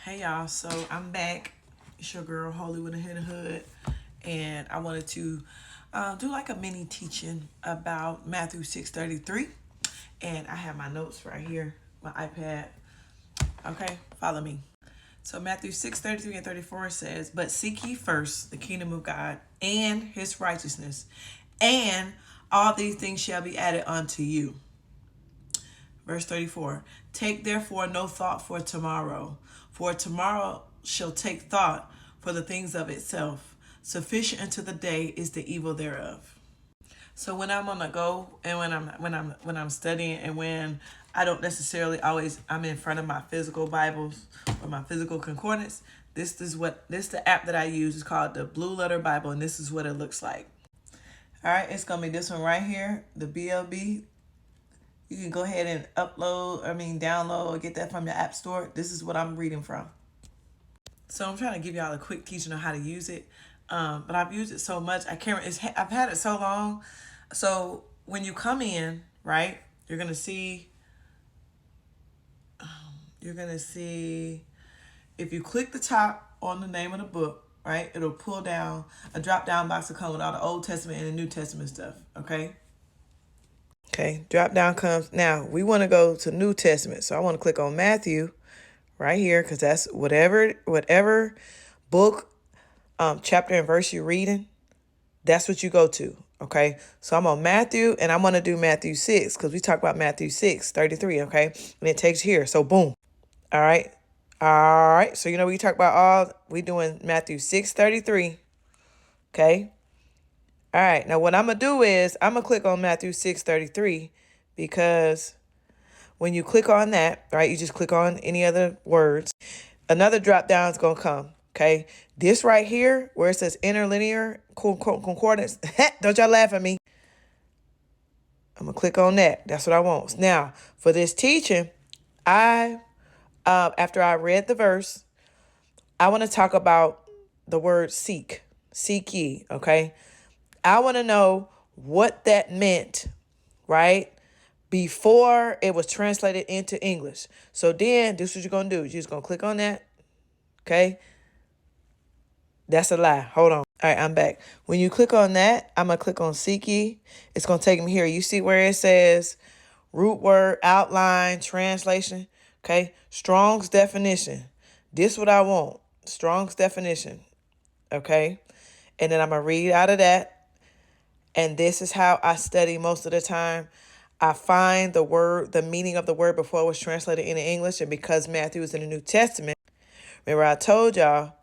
Hey y'all, so I'm back. It's your girl Holy with a Hidden Hood, and I wanted to do like a mini teaching about Matthew 6:33, and I have my notes right here, my iPad. Okay, follow me. So Matthew 6:33 and 34 says, "But seek ye first the kingdom of God and His righteousness, and all these things shall be added unto you." Verse 34, "Take therefore no thought for tomorrow shall take thought for the things of itself. Sufficient unto the day is the evil thereof." So when I'm on the go and when I'm studying and when I don't necessarily always I'm in front of my physical Bibles or my physical concordance, this is the app that I use. It's called the Blue Letter Bible, and this is what it looks like. All right, it's gonna be this one right here, the BLB. You can go ahead and download or get that from your app store. This is what I'm reading from. So I'm trying to give y'all a quick teaching on how to use it. But I've used it so much. I've had it so long. So when you come in, right, you're going to see, if you click the top on the name of the book, right, it'll pull down a drop down box to come with all the Old Testament and the New Testament stuff. Okay. Okay, drop down comes. Now, we want to go to New Testament. So I want to click on Matthew right here because that's whatever book, chapter and verse you're reading, that's what you go to. Okay, so I'm on Matthew and I want to do Matthew 6 because we talk about Matthew 6:33. Okay, and it takes you here. So boom. All right. All right. So, we talk about we doing Matthew 6:33. Okay. All right, now what I'm going to do is I'm going to click on Matthew 6:33 because when you click on that, right, you just click on any other words, another drop down is going to come, okay? This right here where it says interlinear concordance, don't y'all laugh at me. I'm going to click on that. That's what I want. Now, for this teaching, after I read the verse, I want to talk about the word seek ye, okay? I want to know what that meant, right? Before it was translated into English. So then this is what you're going to do. You're just going to click on that. Okay. That's a lie. Hold on. All right, I'm back. When you click on that, I'm going to click on seek ye. It's going to take me here. You see where it says root word, outline, translation. Okay. Strong's definition. This is what I want. Strong's definition. Okay. And then I'm going to read out of that. And this is how I study most of the time. I find the meaning of the word before it was translated into English. And because Matthew is in the New Testament, remember I told y'all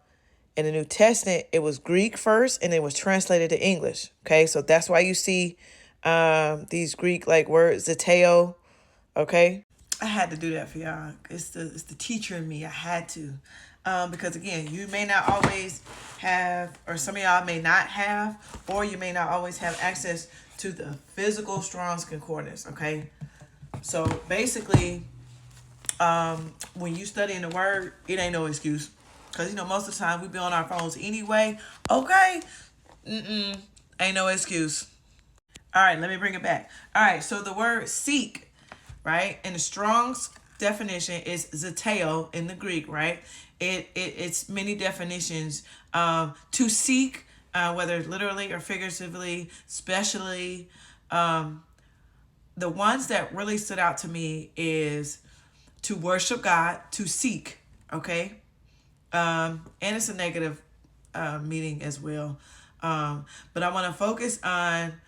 in the New Testament, it was Greek first and it was translated to English. Okay, so that's why you see these Greek like words, zeteo. Okay, I had to do that for y'all. It's the teacher in me. I had to. Because again, you may not always have, or some of y'all may not have, or you may not always have access to the physical Strong's Concordance, okay? So basically, when you studying the word, it ain't no excuse. Because, most of the time we be on our phones anyway. Okay? Ain't no excuse. All right, let me bring it back. All right, so the word seek, right, in the Strong's definition is zeteo in the Greek, right? It's many definitions. To seek, whether literally or figuratively, especially, the ones that really stood out to me is to worship God, to seek, okay? And it's a negative meaning as well. But I want to focus on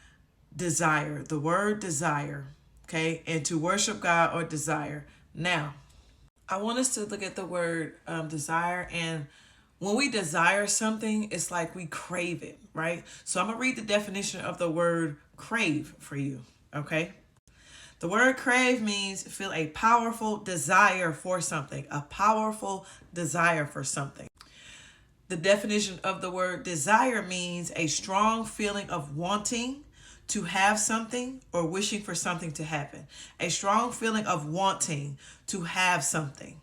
desire, the word desire, okay? And to worship God or desire. Now, I want us to look at the word desire. And when we desire something, it's like we crave it, right? So I'm going to read the definition of the word crave for you, okay? The word crave means feel a powerful desire for something, a powerful desire for something. The definition of the word desire means a strong feeling of wanting to have something or wishing for something to happen. A strong feeling of wanting to have something.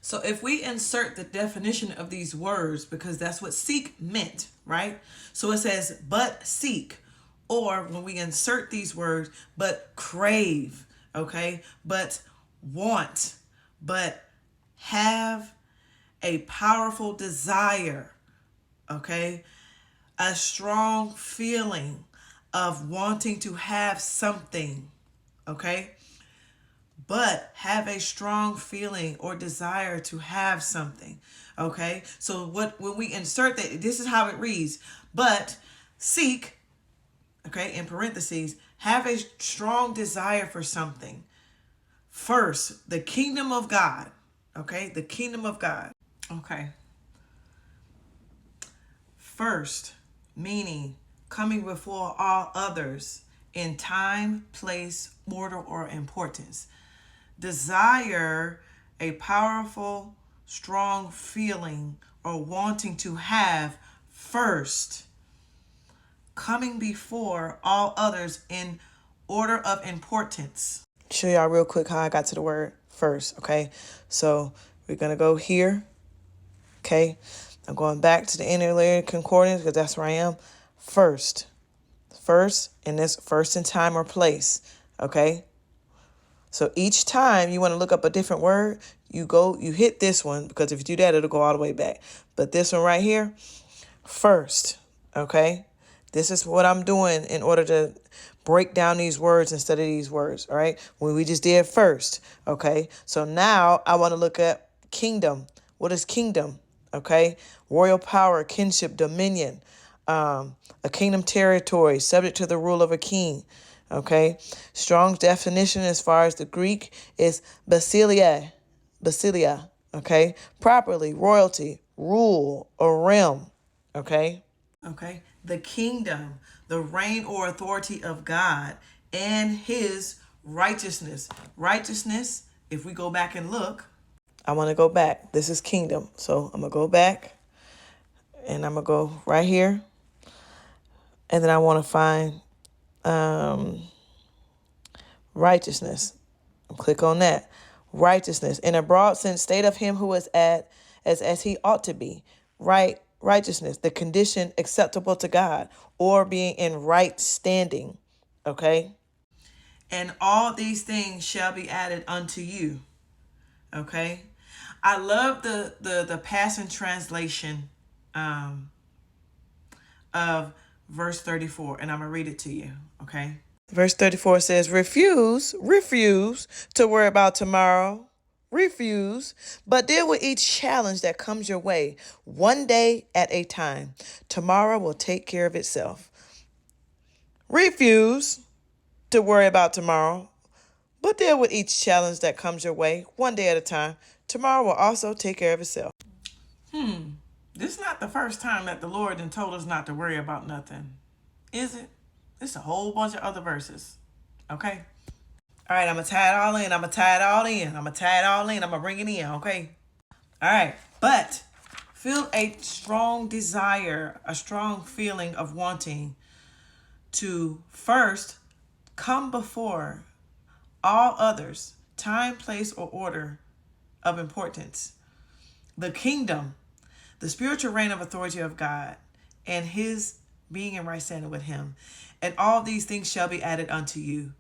So if we insert the definition of these words, because that's what seek meant, right? So it says, but seek, or when we insert these words, but crave, okay? But want, but have, a powerful desire, okay? A strong feeling of wanting to have something, okay? But have a strong feeling or desire to have something, okay? So when we insert that, this is how it reads. But seek, okay, in parentheses, have a strong desire for something. First, the kingdom of God, okay? The kingdom of God, okay? First, meaning coming before all others in time, place, order, or importance. Desire, a powerful, strong feeling or wanting to have first, coming before all others in order of importance. Show y'all real quick how I got to the word first, okay? So we're going to go here, okay? I'm going back to the interlinear concordance because that's where I am. First, and this first in time or place, okay? So each time you want to look up a different word, you hit this one, because if you do that, it'll go all the way back. But this one right here, first, okay? This is what I'm doing in order to break down these words instead of these words, all right? When we just did first, okay? So now I want to look at kingdom. What is kingdom? Okay? Royal power, kinship, dominion, a kingdom territory subject to the rule of a king. Okay, Strong's definition as far as the Greek is basilia. Okay, properly, royalty, rule, or realm. Okay, the kingdom, the reign or authority of God and his righteousness. Righteousness, if we go back and look, I want to go back. This is kingdom. So I'm going to go back and I'm going to go right here. And then I want to find righteousness. Click on that. Righteousness. In a broad sense, state of him who is as he ought to be. Righteousness, the condition acceptable to God or being in right standing. Okay. And all these things shall be added unto you. Okay. I love the Passion Translation of verse 34, and I'm going to read it to you. Okay. Verse 34 says, refuse to worry about tomorrow. Refuse, but deal with each challenge that comes your way, one day at a time. Tomorrow will take care of itself. Refuse to worry about tomorrow, but deal with each challenge that comes your way, one day at a time. Tomorrow will also take care of itself. This is not the first time that the Lord done told us not to worry about nothing, is it? It's a whole bunch of other verses. Okay? All right, I'm going to tie it all in. I'm going to bring it in, okay? All right, but feel a strong desire, a strong feeling of wanting to first come before all others, time, place, or order of importance. The kingdom, the spiritual reign of authority of God, and his being in right standing with him. And all these things shall be added unto you.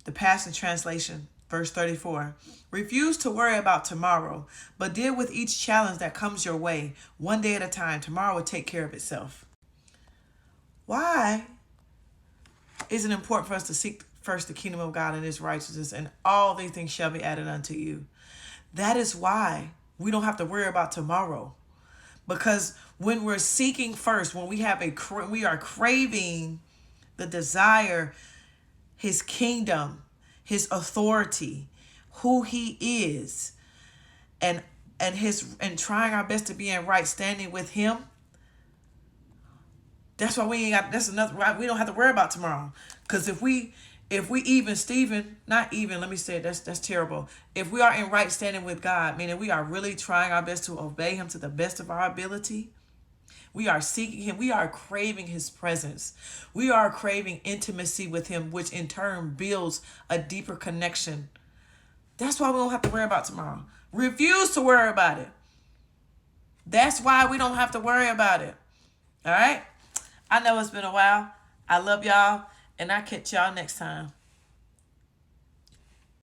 The Passion Translation, verse 34. Refuse to worry about tomorrow, but deal with each challenge that comes your way, one day at a time. Tomorrow will take care of itself. Why is it important for us to seek first the kingdom of God and his righteousness, and all these things shall be added unto you? That is why we don't have to worry about tomorrow. Because when we're seeking first, when we are craving the desire, his kingdom, his authority, who he is, and trying our best to be in right standing with him. That's why we don't have to worry about tomorrow. Because if we that's terrible. If we are in right standing with God, meaning we are really trying our best to obey him to the best of our ability, we are seeking him, we are craving his presence, we are craving intimacy with him, which in turn builds a deeper connection. That's why we don't have to worry about tomorrow. Refuse to worry about it. That's why we don't have to worry about it. All right? I know it's been a while. I love y'all, and I'll catch y'all next time.